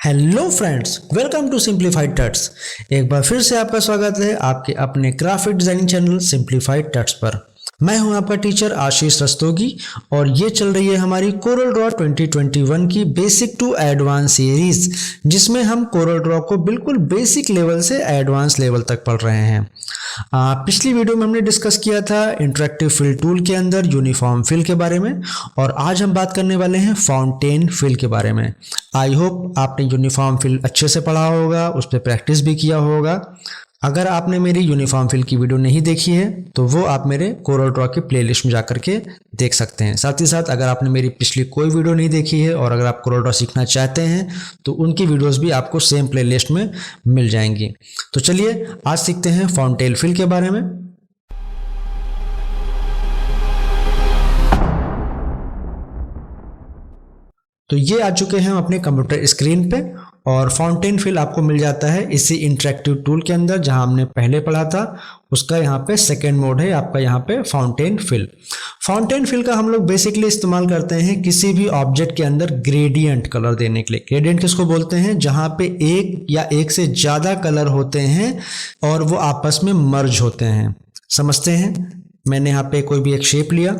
Hello friends, welcome to simplified tuts. एक बार फिर से आपका स्वागत है आपके अपने graphic designing channel simplified tuts पर। मैं हूं आपका टीचर आशीष रस्तोगी और ये चल रही है हमारी कोरल ड्रॉ 2021 की बेसिक टू एडवांस सीरीज, जिसमें हम कोरल ड्रॉ को बिल्कुल बेसिक लेवल से एडवांस लेवल तक पढ़ रहे हैं। पिछली वीडियो में हमने डिस्कस किया था इंटरेक्टिव फिल टूल के अंदर यूनिफॉर्म फिल के बारे में, और आज हम बात करने वाले हैं फाउंटेन फिल के बारे में। आई होप आपने यूनिफॉर्म फिल अच्छे से पढ़ा होगा, उस पर प्रैक्टिस भी किया होगा। अगर आपने मेरी यूनिफॉर्म फिल की वीडियो नहीं देखी है तो वो आप मेरे कोरल ड्रॉ की प्लेलिस्ट में जाकर के देख सकते हैं। साथ ही साथ अगर आपने मेरी पिछली कोई वीडियो नहीं देखी है और अगर आप कोरल ड्रॉ सीखना चाहते हैं तो उनकी वीडियोस भी आपको सेम प्लेलिस्ट में मिल जाएंगी। तो चलिए आज सीखते हैं फाउंटेन फिल के बारे में। तो ये आ चुके हैं हम अपने कंप्यूटर स्क्रीन पे, और फाउंटेन फिल आपको मिल जाता है इसी इंटरेक्टिव टूल के अंदर जहां हमने पहले पढ़ा था। उसका यहाँ पे सेकेंड मोड है आपका, यहाँ पे फाउंटेन फिल। फाउंटेन फिल का हम लोग बेसिकली इस्तेमाल करते हैं किसी भी ऑब्जेक्ट के अंदर ग्रेडियंट कलर देने के लिए। ग्रेडियंट किसको बोलते हैं? जहां पे एक या एक से ज्यादा कलर होते हैं और वो आपस में मर्ज होते हैं। समझते हैं? मैंने यहाँ पे कोई भी एक शेप लिया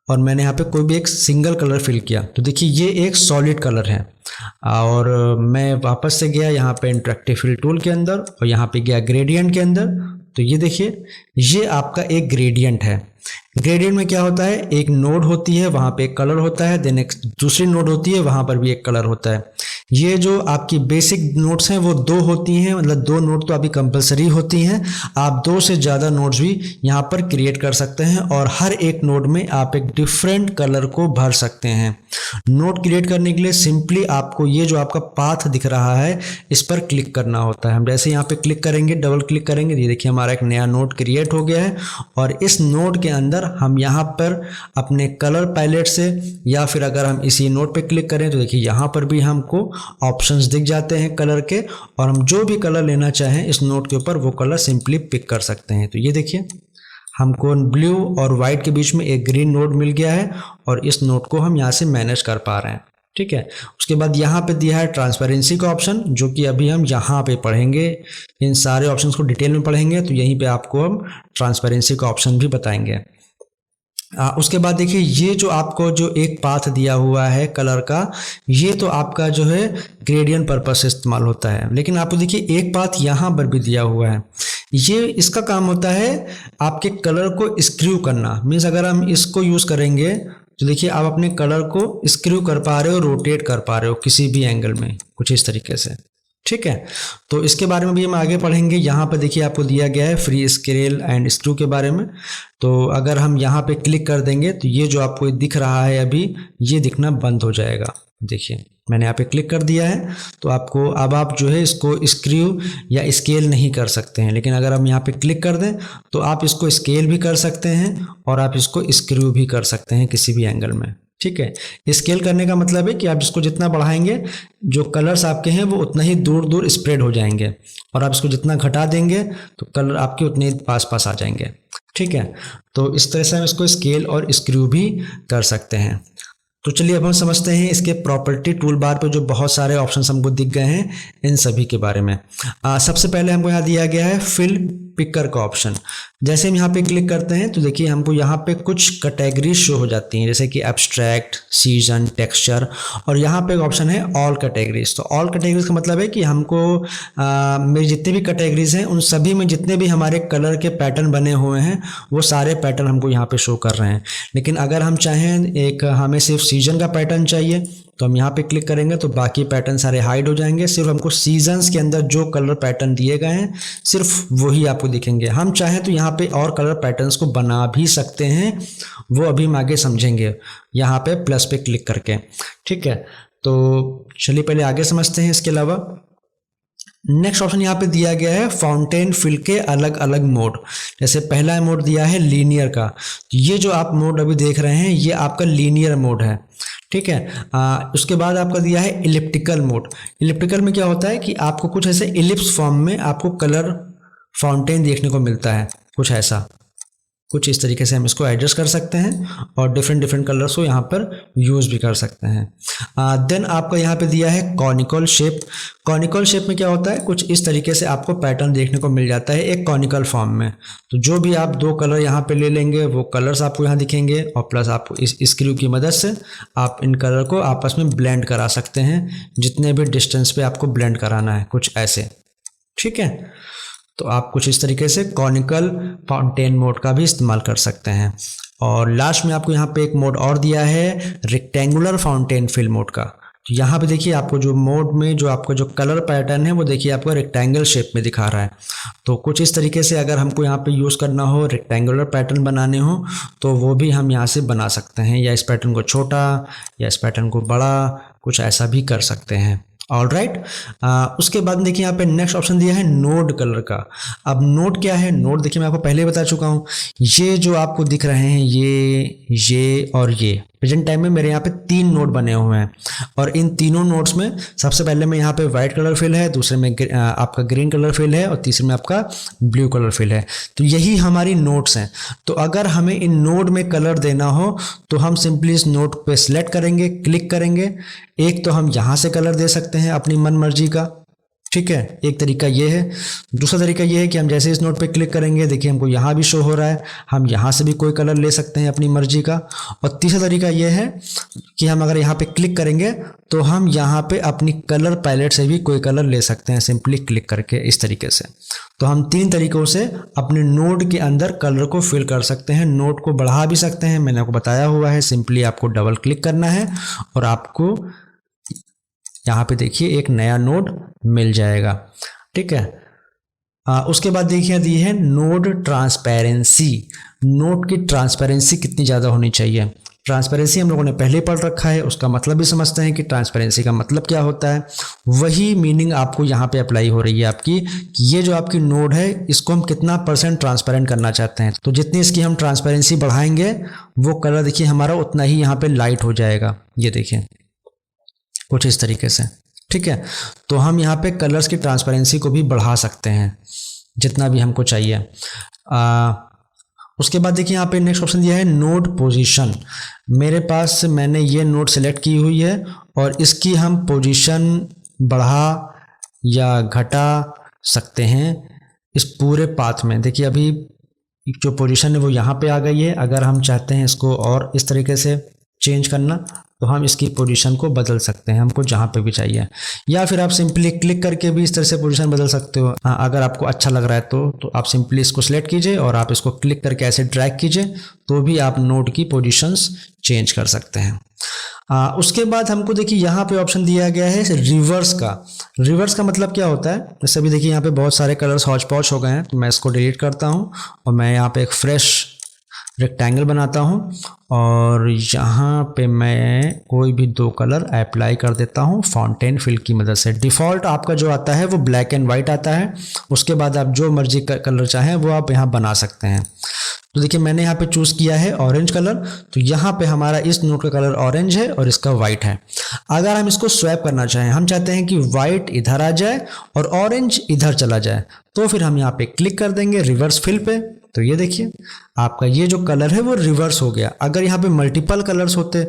और मैंने यहाँ पे कोई भी एक सिंगल कलर फिल किया, तो देखिए ये एक सॉलिड कलर है। और मैं वापस से गया यहाँ पे इंटरेक्टिव फिल टूल के अंदर और यहाँ पे गया ग्रेडियंट के अंदर, तो ये देखिए ये आपका एक ग्रेडियंट है। ग्रेडियंट में क्या होता है? एक नोड होती है, वहाँ पे एक कलर होता है, देन एक दूसरी नोड होती है, वहाँ पर भी एक कलर होता है। ये जो आपकी बेसिक नोड्स हैं वो दो होती हैं, मतलब दो नोड तो अभी कंपलसरी होती हैं। आप दो से ज़्यादा नोड्स भी यहाँ पर क्रिएट कर सकते हैं और हर एक नोड में आप एक डिफरेंट कलर को भर सकते हैं। नोड क्रिएट करने के लिए सिंपली आपको ये जो आपका पाथ दिख रहा है इस पर क्लिक करना होता है। हम जैसे यहाँ पे क्लिक करेंगे, डबल क्लिक करेंगे, ये देखिए हमारा एक नया नोड क्रिएट हो गया है। और इस नोड के अंदर हम यहाँ पर अपने कलर पैलेट से, या फिर अगर हम इसी नोड पे क्लिक करें तो देखिए यहाँ पर भी हमको ऑप्शंस दिख जाते हैं कलर के, और हम जो भी कलर लेना चाहें इस नोड के ऊपर वो कलर सिंपली पिक कर सकते हैं। तो ये देखिए हमको ब्लू और वाइट के बीच में एक ग्रीन नोड मिल गया है और इस नोड को हम यहाँ से मैनेज कर पा रहे हैं। ठीक है, उसके बाद यहाँ पे दिया है ट्रांसपेरेंसी का ऑप्शन, जो कि अभी हम यहाँ पे पढ़ेंगे। इन सारे ऑप्शंस को डिटेल में पढ़ेंगे तो यहीं पे आपको हम ट्रांसपेरेंसी का ऑप्शन भी बताएंगे। उसके बाद देखिए ये जो आपको जो एक पाथ दिया हुआ है कलर का, ये तो आपका जो है ग्रेडियंट पर्पस से इस्तेमाल होता है। लेकिन आपको देखिए एक पाथ यहाँ पर भी दिया हुआ है, ये इसका काम होता है आपके कलर को स्क्रू करना। मीन्स अगर हम इसको यूज़ करेंगे तो देखिए आप अपने कलर को स्क्रू कर पा रहे हो, रोटेट कर पा रहे हो किसी भी एंगल में, कुछ इस तरीके से। ठीक है, तो इसके बारे में भी हम आगे पढ़ेंगे। यहाँ पर देखिए आपको दिया गया है फ्री स्केल एंड स्क्रू के बारे में। तो अगर हम यहाँ पे क्लिक कर देंगे तो ये जो आपको दिख रहा है अभी, ये दिखना बंद हो जाएगा। देखिए मैंने यहाँ पे क्लिक कर दिया है, तो आपको अब आप जो है इसको स्क्रू या स्केल नहीं कर सकते हैं। लेकिन अगर हम यहाँ पे क्लिक कर दें तो आप इसको स्केल भी कर सकते हैं और आप इसको स्क्रू भी कर सकते हैं किसी भी एंगल में। ठीक है, स्केल करने का मतलब है कि आप इसको जितना बढ़ाएंगे जो कलर्स आपके हैं वो उतना ही दूर दूर स्प्रेड हो जाएंगे, और आप इसको जितना घटा देंगे तो कलर आपके उतने पास पास आ जाएंगे। ठीक है, तो इस तरह से हम इसको स्केल और स्क्रू भी कर सकते हैं। तो चलिए अब हम समझते हैं इसके प्रॉपर्टी टूल बार पे जो बहुत सारे ऑप्शंस हमको दिख गए हैं इन सभी के बारे में। सबसे पहले हमको यहाँ दिया गया है फिल पिकर का ऑप्शन। जैसे हम यहाँ पे क्लिक करते हैं तो देखिए हमको यहाँ पे कुछ कैटेगरीज शो हो जाती हैं, जैसे कि एब्स्ट्रैक्ट, सीजन, टेक्सचर, और यहाँ पे एक ऑप्शन है ऑल कैटेगरीज। तो ऑल कैटेगरीज का मतलब है कि हमको मेरी जितने भी कैटेगरीज हैं उन सभी में जितने भी हमारे कलर के पैटर्न बने हुए हैं वो सारे पैटर्न हमको यहाँ पे शो कर रहे हैं। लेकिन अगर हम चाहें एक हमें सिर्फ सीजन का पैटर्न चाहिए तो हम यहाँ पे क्लिक करेंगे तो बाकी पैटर्न सारे हाइड हो जाएंगे। सिर्फ हमको सीजन्स के अंदर जो कलर पैटर्न दिए गए हैं सिर्फ वही आपको दिखेंगे। हम चाहें तो यहाँ पे और कलर पैटर्न्स को बना भी सकते हैं, वो अभी हम आगे समझेंगे यहाँ पे प्लस पे क्लिक करके। ठीक है, तो चलिए पहले आगे समझते हैं। इसके अलावा नेक्स्ट ऑप्शन यहाँ पे दिया गया है फाउंटेन फिल के अलग अलग मोड। जैसे पहला मोड दिया है लीनियर का, तो ये जो आप मोड अभी देख रहे हैं ये आपका लीनियर मोड है। ठीक है, उसके बाद आपका दिया है इलिप्टिकल मोड। इलिप्टिकल में क्या होता है कि आपको कुछ ऐसे इलिप्स फॉर्म में आपको कलर फाउंटेन देखने को मिलता है, कुछ ऐसा। कुछ इस तरीके से हम इसको एडजस्ट कर सकते हैं और डिफरेंट कलर्स को यहाँ पर यूज़ भी कर सकते हैं। देन आपको यहाँ पे दिया है कॉनिकल शेप। कॉनिकल शेप में क्या होता है, कुछ इस तरीके से आपको पैटर्न देखने को मिल जाता है एक कॉनिकल फॉर्म में। तो जो भी आप 2 कलर यहाँ पे ले लेंगे वो कलर्स आपको यहाँ दिखेंगे और प्लस आपको इस स्क्रू की मदद से आप इन कलर को आपस में ब्लेंड करा सकते हैं, जितने भी डिस्टेंस पे आपको ब्लेंड कराना है, कुछ ऐसे। ठीक है, तो आप कुछ इस तरीके से कॉनिकल फाउंटेन मोड का भी इस्तेमाल कर सकते हैं। और लास्ट में आपको यहाँ पे एक मोड और दिया है रेक्टेंगुलर फाउंटेन फिल मोड का। तो यहाँ पे देखिए आपको जो मोड में जो आपका जो कलर पैटर्न है वो देखिए आपको रेक्टेंगल शेप में दिखा रहा है। तो कुछ इस तरीके से अगर हमको यहाँ पे यूज़ करना हो, रेक्टेंगुलर पैटर्न बनाने हो, तो वो भी हम यहाँ से बना सकते हैं, या इस पैटर्न को छोटा या इस पैटर्न को बड़ा, कुछ ऐसा भी कर सकते हैं। ऑल राइट, उसके बाद देखिए यहाँ पे नेक्स्ट ऑप्शन दिया है नोड कलर का। अब नोड क्या है, नोड देखिए मैं आपको पहले ही बता चुका हूँ। ये जो आपको दिख रहे हैं ये और ये प्रेजेंट टाइम में मेरे यहाँ पे 3 नोड बने हुए हैं, और इन तीनों नोड्स में सबसे पहले में यहाँ पे वाइट कलर फिल है, दूसरे में आपका ग्रीन कलर फिल है और तीसरे में आपका ब्लू कलर फिल है। तो यही हमारी नोड्स हैं। तो अगर हमें इन नोड में कलर देना हो तो हम सिंपली इस नोड पे सिलेक्ट करेंगे, क्लिक करेंगे। एक तो हम यहाँ से कलर दे सकते हैं अपनी मन मर्जी का, ठीक है, एक तरीका ये है। दूसरा तरीका ये है कि हम जैसे इस नोट पे क्लिक करेंगे, देखिए हमको यहाँ भी शो हो रहा है, हम यहाँ से भी कोई कलर ले सकते हैं अपनी मर्जी का। और तीसरा तरीका ये है कि हम अगर यहाँ पे क्लिक करेंगे तो हम यहाँ पे अपनी कलर पैलेट से भी कोई कलर ले सकते हैं, सिंपली क्लिक करके इस तरीके से। तो हम 3 तरीकों से अपने नोड के अंदर कलर को फिल कर सकते हैं। नोड को बढ़ा भी सकते हैं, मैंने आपको बताया हुआ है, सिंपली आपको डबल क्लिक करना है और आपको यहाँ पे देखिए एक नया नोड मिल जाएगा। ठीक है, उसके बाद देखिए दी है नोड ट्रांसपेरेंसी। नोड की ट्रांसपेरेंसी कितनी ज़्यादा होनी चाहिए। ट्रांसपेरेंसी हम लोगों ने पहले पढ़ रखा है, उसका मतलब भी समझते हैं कि ट्रांसपेरेंसी का मतलब क्या होता है। वही मीनिंग आपको यहाँ पे अप्लाई हो रही है आपकी, कि ये जो आपकी नोड है इसको हम कितना % ट्रांसपेरेंट करना चाहते हैं। तो जितनी इसकी हम ट्रांसपेरेंसी बढ़ाएंगे वो कलर देखिए हमारा उतना ही यहाँ पे लाइट हो जाएगा। ये देखिए कुछ इस तरीके से। ठीक है, तो हम यहाँ पे कलर्स की ट्रांसपेरेंसी को भी बढ़ा सकते हैं जितना भी हमको चाहिए। उसके बाद देखिए यहाँ पे नेक्स्ट ऑप्शन दिया है नोड पोजीशन। मेरे पास मैंने ये नोड सेलेक्ट की हुई है और इसकी हम पोजीशन बढ़ा या घटा सकते हैं इस पूरे पाथ में। देखिए अभी जो पोजीशन है वो यहाँ पे आ गई है। अगर हम चाहते हैं इसको और इस तरीके से चेंज करना तो हम इसकी पोजीशन को बदल सकते हैं, हमको जहाँ पे भी चाहिए, या फिर आप सिंपली क्लिक करके भी इस तरह से पोजीशन बदल सकते हो। अगर आपको अच्छा लग रहा है तो आप सिंपली इसको सिलेक्ट कीजिए और आप इसको क्लिक करके ऐसे ड्रैग कीजिए तो भी आप नोड की पोजीशंस चेंज कर सकते हैं। उसके बाद हमको देखिए यहाँ पे ऑप्शन दिया गया है रिवर्स का। रिवर्स का मतलब क्या होता है, जैसे अभी देखिए यहाँ पे बहुत सारे कलर्स हौच पौच हो गए हैं, तो मैं इसको डिलीट करता हूँ और मैं यहाँ पे एक फ्रेश रेक्टेंगल बनाता हूँ और यहाँ पे मैं कोई भी 2 कलर अप्लाई कर देता हूँ फाउंटेन फिल की मदद से। डिफ़ॉल्ट आपका जो आता है वो ब्लैक एंड वाइट आता है, उसके बाद आप जो मर्जी कलर चाहें वो आप यहाँ बना सकते हैं। तो देखिए मैंने यहाँ पे चूज़ किया है ऑरेंज कलर, तो यहाँ पे हमारा इस नोट का कलर ऑरेंज है और इसका वाइट है। अगर हम इसको स्वैप करना चाहें, हम चाहते हैं कि वाइट इधर आ जाए और ऑरेंज इधर चला जाए, तो फिर हम यहाँ पे क्लिक कर देंगे रिवर्स फिल पे। तो ये देखिए आपका ये जो कलर है वो रिवर्स हो गया। अगर यहाँ पे मल्टीपल कलर्स होते,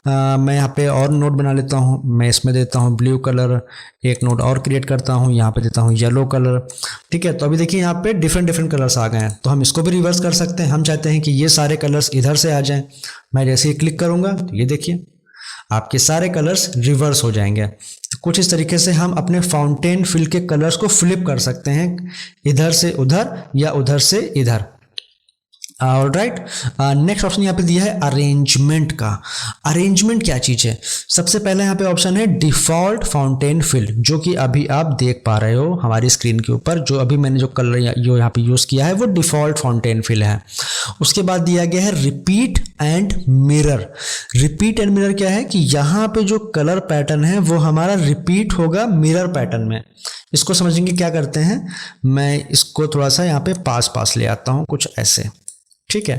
मैं यहाँ पे और नोट बना लेता हूँ, मैं इसमें देता हूँ ब्लू कलर, एक नोट और क्रिएट करता हूँ, यहाँ पे देता हूँ येलो कलर। ठीक है, तो अभी देखिए यहाँ पे डिफरेंट कलर्स आ गए हैं, तो हम इसको भी रिवर्स कर सकते हैं। हम चाहते हैं कि ये सारे कलर्स इधर से आ जाएं, मैं जैसे ही क्लिक करूँगा तो ये देखिए आपके सारे कलर्स रिवर्स हो जाएंगे। तो कुछ इस तरीके से हम अपने फाउंटेन फिल के कलर्स को फ्लिप कर सकते हैं, इधर से उधर या उधर से इधर। ऑलराइट, नेक्स्ट ऑप्शन यहाँ पे दिया है अरेंजमेंट का। अरेंजमेंट क्या चीज़ है, सबसे पहले यहाँ पे ऑप्शन है डिफ़ॉल्ट फाउंटेन फिल, जो कि अभी आप देख पा रहे हो हमारी स्क्रीन के ऊपर। जो अभी मैंने जो कलर जो यहाँ पे यूज़ किया है वो डिफ़ॉल्ट फाउंटेन फिल है। उसके बाद दिया गया है repeat and mirror. Repeat and mirror क्या है कि यहाँ पे जो कलर पैटर्न है वो हमारा रिपीट होगा मिरर पैटर्न में। इसको समझेंगे क्या करते हैं, मैं इसको थोड़ा सा यहाँ पे पास ले आता हूँ कुछ ऐसे। ठीक है,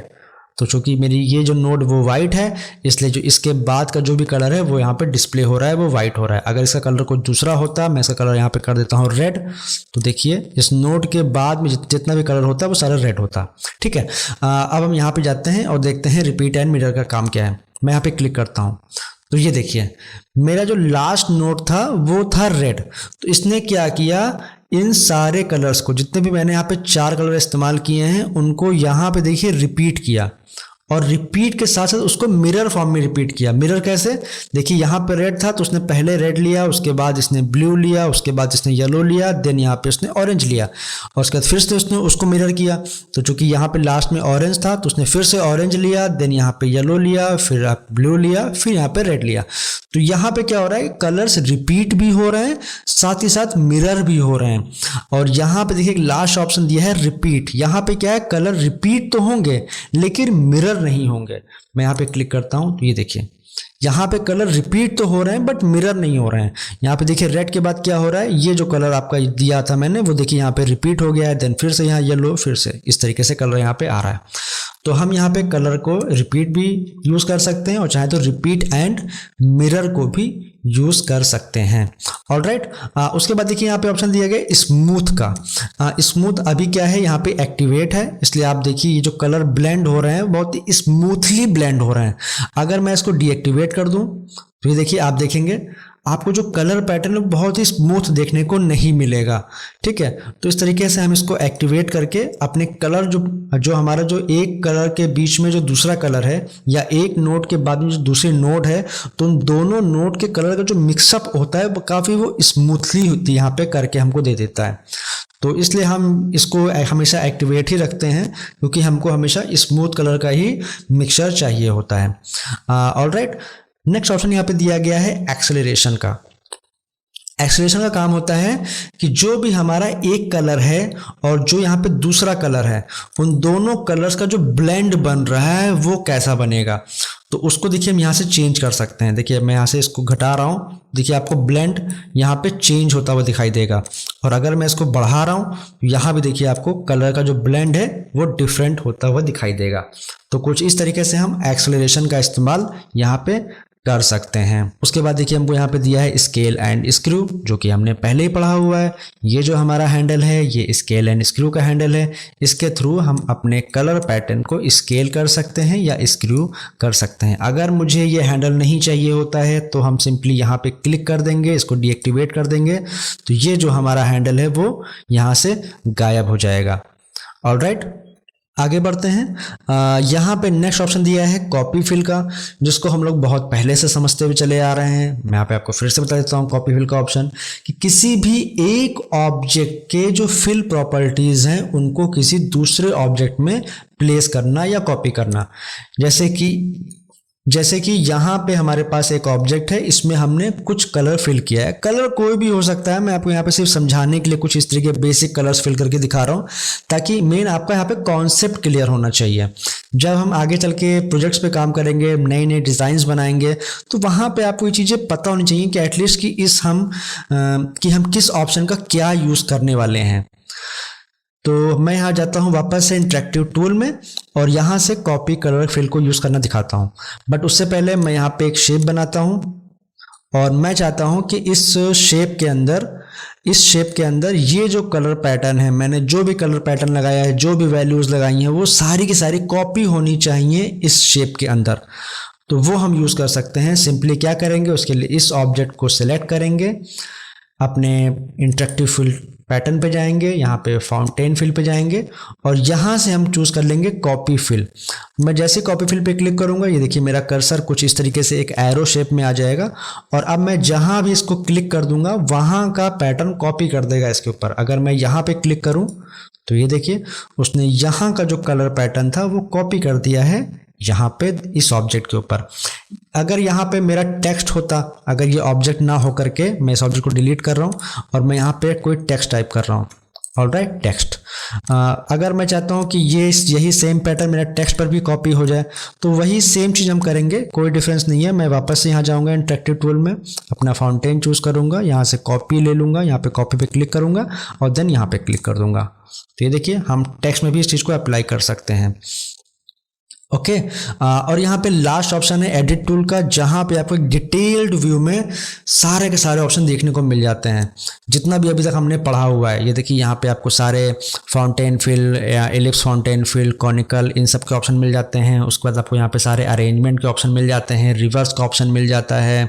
तो चूंकि मेरी ये जो नोड वो वाइट है, इसलिए जो इसके बाद का जो भी कलर है वो यहाँ पे डिस्प्ले हो रहा है, वो वाइट हो रहा है। अगर इसका कलर कोई दूसरा होता, मैं इसका कलर यहाँ पे कर देता हूँ रेड, तो देखिए इस नोड के बाद में जितना भी कलर होता है वो सारा रेड होता। ठीक है, अब हम यहाँ पे जाते हैं और देखते हैं रिपीट एंड मिरर का काम क्या है। मैं यहाँ पे क्लिक करता हूँ, तो ये देखिए मेरा जो लास्ट नोड था वो था रेड। तो इसने क्या किया, इन सारे कलर्स को, जितने भी मैंने यहाँ पे 4 कलर इस्तेमाल किए हैं, उनको यहाँ पे देखिए रिपीट किया, और रिपीट के साथ साथ उसको मिरर फॉर्म में रिपीट किया। मिरर कैसे, देखिए यहाँ पे रेड था तो उसने पहले रेड लिया, उसके बाद इसने ब्लू लिया, उसके बाद इसने येलो लिया, देन यहाँ पे उसने ऑरेंज लिया, और उसके बाद फिर से उसने उसको मिरर किया। तो चूंकि यहाँ पे लास्ट में ऑरेंज था तो उसने फिर से ऑरेंज लिया, देन यहाँ पे येलो लिया, फिर ब्लू लिया, फिर यहाँ पे रेड लिया। तो यहाँ पे क्या हो रहा है, कलर्स रिपीट भी हो रहे हैं, साथ ही साथ मिरर भी हो रहे हैं। और यहाँ पे देखिए लास्ट ऑप्शन दिया है रिपीट। यहाँ पे क्या है, कलर रिपीट तो होंगे लेकिन मिरर नहीं होंगे। मैं यहाँ पे क्लिक करता हूँ तो ये देखिए यहाँ पे कलर रिपीट तो हो रहे हैं बट मिरर नहीं हो रहे हैं। यहाँ पे देखिए रेड के बाद क्या हो रहा है, ये जो कलर आपका दिया था मैंने वो देखिए यहाँ पे रिपीट हो गया है, देन फिर से यहाँ येलो, फिर से इस तरीके से कलर यहाँ पे आ रहा है। तो हम यहाँ पे कलर को रिपीट भी यूज कर सकते हैं और चाहे तो रिपीट एंड मिरर को भी यूज कर सकते हैं। ऑलराइट, उसके बाद देखिए यहाँ पे ऑप्शन दिया गया स्मूथ का। स्मूथ अभी क्या है, यहाँ पे एक्टिवेट है, इसलिए आप देखिए ये जो कलर ब्लेंड हो रहे हैं बहुत ही स्मूथली ब्लेंड हो रहे हैं। अगर मैं इसको डीएक्टिवेट कर दूं तो ये देखिए आप देखेंगे आपको जो कलर पैटर्न बहुत ही स्मूथ देखने को नहीं मिलेगा। ठीक है, तो इस तरीके से हम इसको एक्टिवेट करके अपने कलर जो हमारा जो एक कलर के बीच में जो दूसरा कलर है, या एक नोड के बाद में जो दूसरी नोड है, तो उन दोनों नोड के कलर का जो मिक्सअप होता है वो काफ़ी वो स्मूथली होती है यहाँ पे करके हमको दे देता है। तो इसलिए हम इसको हमेशा एक्टिवेट ही रखते हैं क्योंकि हमको हमेशा स्मूथ कलर का ही मिक्सचर चाहिए होता है। ऑलराइट, नेक्स्ट ऑप्शन यहाँ पे दिया गया है एक्सेलरेशन का। एक्सेलरेशन का काम होता है कि जो भी हमारा एक कलर है और जो यहाँ पे दूसरा कलर है, उन दोनों कलर्स का जो ब्लेंड बन रहा है वो कैसा बनेगा। तो उसको देखिए हम यहाँ से चेंज कर सकते हैं। देखिए मैं यहाँ से इसको घटा रहा हूँ, देखिए आपको ब्लेंड यहाँ पे चेंज होता हुआ दिखाई देगा। और अगर मैं इसको बढ़ा रहा हूँ तो यहाँ भी देखिए आपको कलर का जो ब्लेंड है वो डिफरेंट होता हुआ दिखाई देगा। तो कुछ इस तरीके से हम एक्सेलरेशन का इस्तेमाल यहाँ पे कर सकते हैं। उसके बाद देखिए हमको यहाँ पे दिया है स्केल एंड स्क्रू, जो कि हमने पहले ही पढ़ा हुआ है। ये जो हमारा हैंडल है ये स्केल एंड स्क्रू का हैंडल है। इसके थ्रू हम अपने कलर पैटर्न को स्केल कर सकते हैं या स्क्रू कर सकते हैं। अगर मुझे ये हैंडल नहीं चाहिए होता है तो हम सिंपली यहाँ पे क्लिक कर देंगे, इसको डीएक्टिवेट कर देंगे, तो ये जो हमारा हैंडल है वो यहाँ से गायब हो जाएगा। ऑलराइट, आगे बढ़ते हैं। यहाँ पे नेक्स्ट ऑप्शन दिया है कॉपी फिल का, जिसको हम लोग बहुत पहले से समझते हुए चले आ रहे हैं। मैं यहाँ पे आपको फिर से बता देता हूँ कॉपी फिल का ऑप्शन, कि किसी भी एक ऑब्जेक्ट के जो फिल प्रॉपर्टीज हैं उनको किसी दूसरे ऑब्जेक्ट में प्लेस करना या कॉपी करना। जैसे कि यहाँ पे हमारे पास एक ऑब्जेक्ट है, इसमें हमने कुछ कलर फिल किया है। कलर कोई भी हो सकता है, मैं आपको यहाँ पे सिर्फ समझाने के लिए कुछ इस तरीके बेसिक कलर्स फिल करके दिखा रहा हूँ, ताकि मेन आपका यहाँ पे कॉन्सेप्ट क्लियर होना चाहिए। जब हम आगे चल के प्रोजेक्ट्स पे काम करेंगे, नए नए डिज़ाइंस बनाएंगे, तो वहाँ पे आपको ये चीज़ें पता होनी चाहिए कि एटलीस्ट कि हम किस ऑप्शन का क्या यूज़ करने वाले हैं। तो मैं यहाँ जाता हूँ वापस से इंटरेक्टिव टूल में और यहाँ से कॉपी कलर फिल को यूज़ करना दिखाता हूँ। बट उससे पहले मैं यहाँ पे एक शेप बनाता हूँ और मैं चाहता हूँ कि इस शेप के अंदर ये जो कलर पैटर्न है, मैंने जो भी कलर पैटर्न लगाया है, जो भी वैल्यूज़ लगाई हैं, वो सारी की सारी कॉपी होनी चाहिए इस शेप के अंदर। तो वो हम यूज़ कर सकते हैं। सिंपली क्या करेंगे, उसके लिए इस ऑब्जेक्ट को सिलेक्ट करेंगे, अपने इंटरेक्टिव फिल पैटर्न पे जाएंगे, यहाँ पे फाउंटेन फिल पे जाएंगे और यहाँ से हम चूज़ कर लेंगे कॉपी फिल। मैं जैसे कॉपी फिल पे क्लिक करूँगा, ये देखिए मेरा कर्सर कुछ इस तरीके से एक एरो शेप में आ जाएगा और अब मैं जहाँ भी इसको क्लिक कर दूंगा वहाँ का पैटर्न कॉपी कर देगा इसके ऊपर। अगर मैं यहाँ पे क्लिक करूँ तो ये देखिए उसने यहाँ का जो कलर पैटर्न था वो कॉपी कर दिया है यहाँ पे इस ऑब्जेक्ट के ऊपर। अगर यहाँ पे मेरा टेक्स्ट होता, अगर ये ऑब्जेक्ट ना हो करके, मैं इस ऑब्जेक्ट को डिलीट कर रहा हूँ और मैं यहाँ पे कोई टेक्स्ट टाइप कर रहा हूँ। Alright, text. अगर मैं चाहता हूँ कि यही सेम पैटर्न मेरा टेक्स्ट पर भी कॉपी हो जाए, तो वही सेम चीज़ हम करेंगे, कोई डिफरेंस नहीं है। मैं वापस से यहाँ जाऊँगा इंटरेक्टिव टूल में, अपना फाउंटेन चूज़ करूँगा, यहाँ से कॉपी ले लूँगा, यहाँ पे कॉपी पे क्लिक करूँगा और देन यहाँ पे क्लिक कर दूँगा। तो ये देखिए हम टेक्स्ट में भी इस चीज़ को अप्लाई कर सकते हैं। ओके। और यहाँ पे लास्ट ऑप्शन है एडिट टूल का, जहाँ पे आपको एक डिटेल्ड व्यू में सारे के सारे ऑप्शन देखने को मिल जाते हैं जितना भी अभी तक हमने पढ़ा हुआ है। ये देखिए यहाँ पे आपको सारे फाउंटेन फिल या एलिप्स फाउंटेन फिल, कॉनिकल, इन सब के ऑप्शन मिल जाते हैं। उसके बाद आपको यहाँ पे सारे अरेंजमेंट के ऑप्शन मिल जाते हैं, रिवर्स का ऑप्शन मिल जाता है,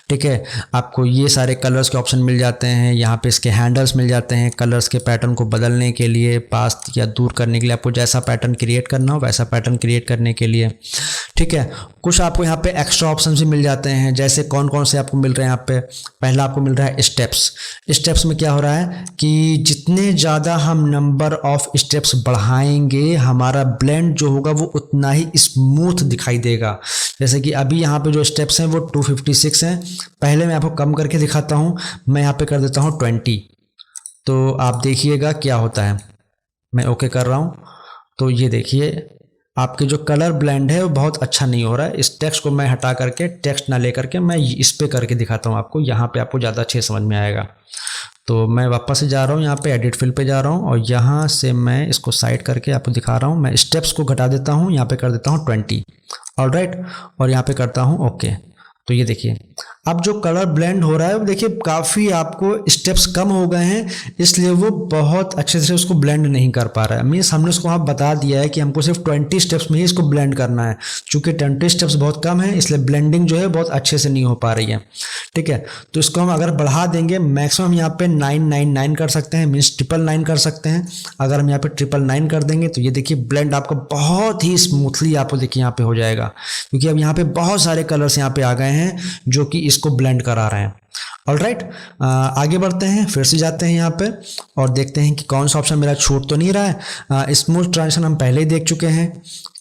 ठीक है। आपको ये सारे कलर्स के ऑप्शन मिल जाते हैं, यहाँ पे इसके हैंडल्स मिल जाते हैं कलर्स के पैटर्न को बदलने के लिए, पास या दूर करने के लिए, आपको जैसा पैटर्न क्रिएट करना हो वैसा पैटर्न क्रिएट करने के लिए, ठीक है। कुछ आपको यहाँ पे एक्स्ट्रा ऑप्शन भी मिल जाते हैं, जैसे कौन कौन से आपको मिल रहे हैं यहाँ पे। पहला आपको मिल रहा है स्टेप्स। स्टेप्स में क्या हो रहा है कि जितने ज़्यादा हम नंबर ऑफ स्टेप्स बढ़ाएंगे हमारा ब्लेंड जो होगा वो उतना ही स्मूथ दिखाई देगा। जैसे कि अभी यहाँ पे जो स्टेप्स हैं वो 256 हैं। पहले मैं आपको कम करके दिखाता हूँ, मैं यहाँ पे कर देता हूँ 20, तो आप देखिएगा क्या होता है। मैं ओके कर रहा हूँ तो ये देखिए आपके जो कलर ब्लेंड है वो बहुत अच्छा नहीं हो रहा है। इस टेक्स्ट को मैं हटा करके, टेक्स्ट ना ले करके मैं इस पे करके दिखाता हूँ आपको, यहाँ पे आपको ज़्यादा अच्छे समझ में आएगा। तो मैं वापस से जा रहा हूँ, यहाँ पे एडिट फिल पे जा रहा हूँ और यहाँ से मैं इसको साइड करके आपको दिखा रहा हूँ। मैं स्टेप्स को घटा देता हूँ, यहाँ पे कर देता हूँ 20, ऑलराइट, और यहाँ पे करता हूँ ओके। तो ये देखिए अब जो कलर ब्लेंड हो रहा है देखिए काफ़ी आपको स्टेप्स कम हो गए हैं, इसलिए वो बहुत अच्छे से उसको ब्लेंड नहीं कर पा रहा है। मीन्स हमने उसको वहाँ बता दिया है कि हमको सिर्फ 20 स्टेप्स में ही इसको ब्लेंड करना है। चूंकि 20 स्टेप्स बहुत कम है इसलिए ब्लेंडिंग जो है बहुत अच्छे से नहीं हो पा रही है, ठीक है। तो इसको हम अगर बढ़ा देंगे मैक्सिमम यहाँ पे 999 कर सकते हैं, मीन्स 999 कर सकते हैं। अगर हम यहाँ पे 999 कर देंगे तो ये देखिए ब्लेंड आपको बहुत ही स्मूथली आपको देखिए यहाँ पे हो जाएगा, क्योंकि अब यहाँ पे बहुत सारे कलर्स यहाँ पे आ गए हैं जो कि इसको ब्लेंड करा रहे हैं। ऑलराइट, आगे बढ़ते हैं, फिर से जाते हैं यहाँ पे और देखते हैं कि कौन सा ऑप्शन मेरा छूट तो नहीं रहा है। स्मूथ ट्रांजिशन हम पहले ही देख चुके हैं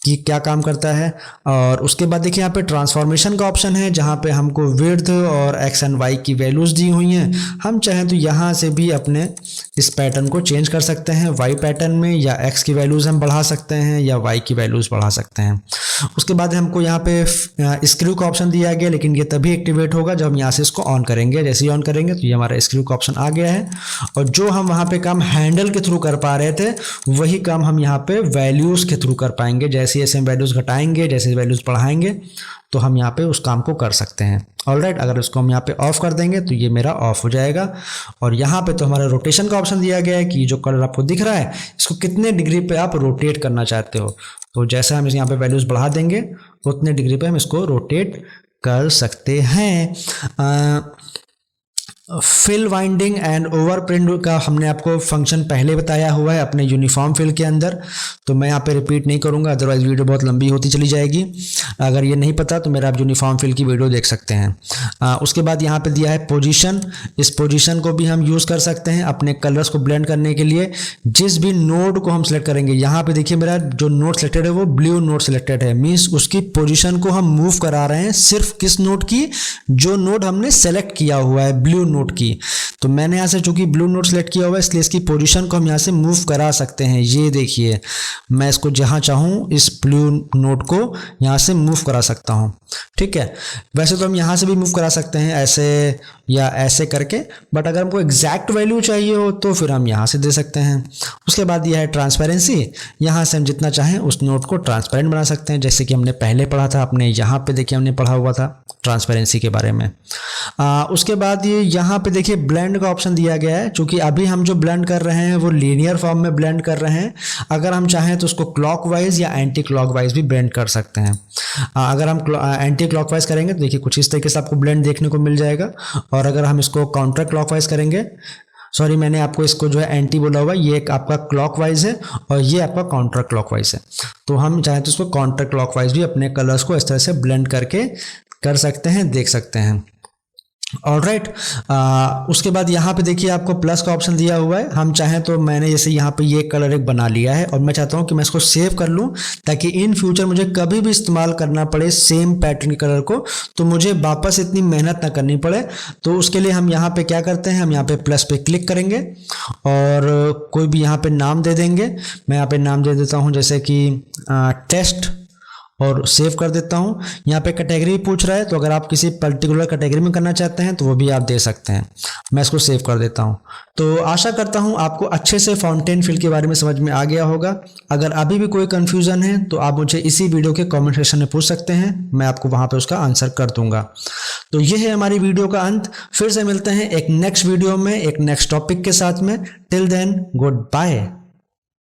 कि क्या काम करता है। और उसके बाद देखिए यहाँ पे ट्रांसफॉर्मेशन का ऑप्शन है, जहाँ पे हमको विड्थ और एक्स एंड वाई की वैल्यूज़ दी हुई हैं। हम चाहें तो यहाँ से भी अपने इस पैटर्न को चेंज कर सकते हैं वाई पैटर्न में, या एक्स की वैल्यूज़ हम बढ़ा सकते हैं या वाई की वैल्यूज़ बढ़ा सकते हैं। उसके बाद हमको यहाँ पे स्क्रू का ऑप्शन दिया गया, लेकिन ये तभी एक्टिवेट होगा जब हम यहाँ से इसको ऑन करेंगे। जैसे ही ऑन करेंगे तो ये हमारा स्क्रू का ऑप्शन आ गया है, और जो हम वहाँ पे काम हैंडल के थ्रू कर पा रहे थे वही काम हम यहाँ पे वैल्यूज़ के थ्रू कर पाएंगे। जैसे जैसे हम वैल्यूज़ घटाएंगे, जैसे वैल्यूज़ बढ़ाएंगे तो हम यहाँ पे उस काम को कर सकते हैं। ऑलराइट, अगर इसको हम यहाँ पे ऑफ कर देंगे तो ये मेरा ऑफ हो जाएगा। और यहाँ पे तो हमारा रोटेशन का ऑप्शन दिया गया है कि जो कलर आपको दिख रहा है इसको कितने डिग्री पे आप रोटेट करना चाहते हो। तो जैसे हम यहाँ पे वैल्यूज़ बढ़ा देंगे उतने डिग्री पे हम इसको रोटेट कर सकते हैं। Fill winding and over print का हमने आपको फंक्शन पहले बताया हुआ है अपने यूनिफॉर्म फिल के अंदर, तो मैं यहाँ पे रिपीट नहीं करूँगा, अदरवाइज वीडियो बहुत लंबी होती चली जाएगी। अगर ये नहीं पता तो मेरा आप यूनिफॉर्म फिल की वीडियो देख सकते हैं। उसके बाद यहाँ पे दिया है पोजीशन। इस पोजीशन को भी हम यूज़ कर सकते हैं अपने कलर्स को ब्लेंड करने के लिए। जिस भी नोड को हम सेलेक्ट करेंगे, यहाँ पे देखिए मेरा जो नोड सेलेक्टेड है वो ब्लू नोड सेलेक्टेड है, मीन्स उसकी पोजीशन को हम मूव करा रहे हैं सिर्फ किस नोड की, जो नोड हमने सेलेक्ट किया हुआ है ब्लू नोड की। तो मैंने यहाँ से चूंकि ब्लू नोड सेलेक्ट किया हुआ है इसलिए इसकी पोजीशन को हम यहाँ से मूव करा सकते हैं। ये देखिए मैं इसको जहाँ चाहूँ इस ब्लू नोड को यहाँ से मूव करा सकता हूँ, ठीक है। वैसे तो हम यहाँ से भी मूव करा सकते हैं ऐसे या ऐसे करके, बट अगर हमको एग्जैक्ट वैल्यू चाहिए हो तो फिर हम यहाँ से दे सकते हैं। उसके बाद यह है ट्रांसपेरेंसी। यहाँ से हम जितना चाहें उस नोड को ट्रांसपेरेंट बना सकते हैं, जैसे कि हमने पहले पढ़ा था, अपने यहाँ पे देखिए हमने पढ़ा हुआ था ट्रांसपेरेंसी के बारे में। उसके बाद ये यहाँ पे देखिए ब्लेंड का ऑप्शन दिया गया है। चूंकि अभी हम जो ब्लेंड कर रहे हैं वो लीनियर फॉर्म में ब्लेंड कर रहे हैं, अगर हम चाहें तो उसको क्लॉकवाइज या एंटी क्लॉकवाइज भी ब्लेंड कर सकते हैं। अगर हम एंटी क्लॉकवाइज करेंगे तो देखिए कुछ इस तरीके से आपको ब्लेंड देखने को मिल जाएगा, और अगर हम इसको काउंटर क्लॉकवाइज करेंगे, सॉरी मैंने आपको इसको जो है एंटी बोला हुआ, ये एक आपका क्लॉकवाइज है और ये आपका काउंटर क्लॉकवाइज है। तो हम चाहें तो इसको काउंटर क्लॉकवाइज भी अपने कलर्स को इस तरह से ब्लेंड करके कर सकते हैं, देख सकते हैं। ऑलराइट, उसके बाद यहाँ पे देखिए आपको प्लस का ऑप्शन दिया हुआ है। हम चाहें तो मैंने जैसे यहाँ पे ये कलर एक बना लिया है और मैं चाहता हूँ कि मैं इसको सेव कर लूँ, ताकि इन फ्यूचर मुझे कभी भी इस्तेमाल करना पड़े सेम पैटर्न के कलर को, तो मुझे वापस इतनी मेहनत ना करनी पड़े। तो उसके लिए हम यहाँ पे क्या करते हैं, हम यहाँ पे प्लस पे क्लिक करेंगे और कोई भी यहाँ पे नाम दे देंगे। मैं यहाँ पे नाम दे देता हूँ जैसे कि टेस्ट, और सेव कर देता हूँ। यहाँ पे कैटेगरी पूछ रहा है, तो अगर आप किसी पर्टिकुलर कैटेगरी में करना चाहते हैं तो वो भी आप दे सकते हैं। मैं इसको सेव कर देता हूँ। तो आशा करता हूँ आपको अच्छे से फाउंटेन फिल के बारे में समझ में आ गया होगा। अगर अभी भी कोई कंफ्यूजन है तो आप मुझे इसी वीडियो के कमेंट सेक्शन में पूछ सकते हैं, मैं आपको वहाँ पे उसका आंसर कर दूंगा। तो ये है हमारी वीडियो का अंत। फिर से मिलते हैं एक नेक्स्ट वीडियो में एक नेक्स्ट टॉपिक के साथ में। Till then good bye.